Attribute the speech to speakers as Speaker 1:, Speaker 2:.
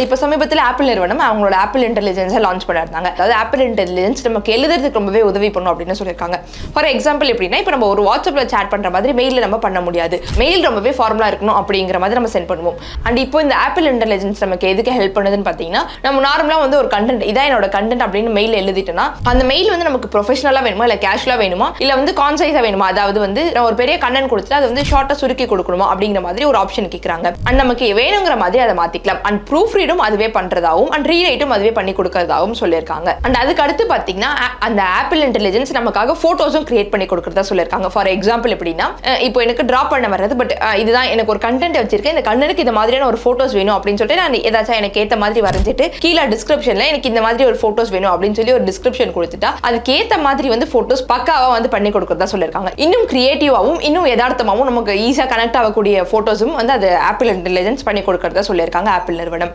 Speaker 1: இப்போ சமீபத்தில் ஆப்பிள் நிறுவனம் அவங்களோட ஆப்பிள் இன்டெலிஜென்ஸை லான்ச் பண்ணிருந்தாங்க. அதாவது ஆப்பிள் இன்டெலிஜென்ஸ் நமக்கு எழுதுறதுக்கு ரொம்பவே உதவி பண்ணும் அப்படின்னு சொல்லியிருக்காங்க. ஃபார் எக்ஸாம்பிள் எப்படின்னா, இப்போ நம்ம ஒரு வாட்ஸ்அப்ல சேட் பண்ற மாதிரி மெயிலில் நம்ம பண்ண முடியாது. மெயில் ரொம்பவே ஃபார்முலா இருக்கணும் அப்படிங்கிற மாதிரி நம்ம சென்ட் பண்ணுவோம். அண்ட் இப்போ இந்த ஆப்பிள் இன்டெலிஜென்ஸ் நமக்கு எதுக்கு ஹெல்ப் பண்ணுதுன்னு பார்த்தீங்கன்னா, நம்ம நார்மலாக வந்து ஒரு கண்டென்ட் இதான் என்னோட கண்டென்ட் அப்படின்னு மெயில் எழுதிட்டோம்னா, அந்த மெயில் வந்து நமக்கு ப்ரொஃபஷனலாக வேணுமா, இல்லை கேஷுவலாக வேணுமா, இல்லை வந்து கான்சைஸாக வேணுமா, அதாவது வந்து நான் ஒரு பெரிய கண்டென்ட் கொடுத்துட்டு அது வந்து ஷார்ட்டாக சுருக்கி கொடுக்கணுமா அப்படிங்கிற மாதிரி ஒரு ஆப்ஷன் கேட்குறாங்க. அண்ட் நமக்கு வேணுங்கிற மாதிரி அதை மாற்றிக்கலாம். அண்ட் ப்ரூஃப் ரீடும் அதுவே பண்ணுறது அண்ட் ரீரைட்டும் அதுவே பண்ணி கொடுக்கறதாவும் சொல்லியிருக்காங்க. அண்ட் அதுக்கு அடுத்து பார்த்தீங்கன்னா, அந்த ஆப்பிள் இன்டெலிஜென்ஸ் நமக்காக போட்டோஸும் கிரியேட் பண்ணி கொடுக்கறதா சொல்லியிருக்காங்க. ஃபார் எக்ஸாம்பிள் எப்படின்னா, இப்போ எனக்கு டிராப் பண்ண வர்றது, பட் இதுதான் எனக்கு ஒரு கண்டென்ட் வச்சிருக்கேன், இந்த கண்டென்ட்க்கு இந்த மாதிரியான ஒரு போட்டோஸ் வேணும் அப்படின்னு சொல்லிட்டு நான் ஏதாச்சும் எனக்கு ஏற்ற மாதிரி வரைஞ்சிட்டு கீழே டிஸ்கிரிப்ஷன்ல எனக்கு இந்த மாதிரி ஒரு போட்டோஸ் வேணும் அப்படின்னு சொல்லி ஒரு டிஸ்கிரிப்ஷன் கொடுத்துட்டா அதுக்கு ஏற்ற மாதிரி வந்து போட்டோஸ் பக்காவா வந்து பண்ணி கொடுக்கறதா சொல்லியிருக்காங்க. இன்னும் கிரியேட்டிவாவும் இன்னும் யதார்த்தமாவும் நமக்கு ஈஸியாக கனெக்ட் ஆகக்கூடிய போட்டோஸும் வந்து அது ஆப்பிள் இன்டெலிஜென்ஸ் பண்ணி கொடுக்கறதா சொல்லியிருக்காங்க ஆப்பிள் நிறுவனம்.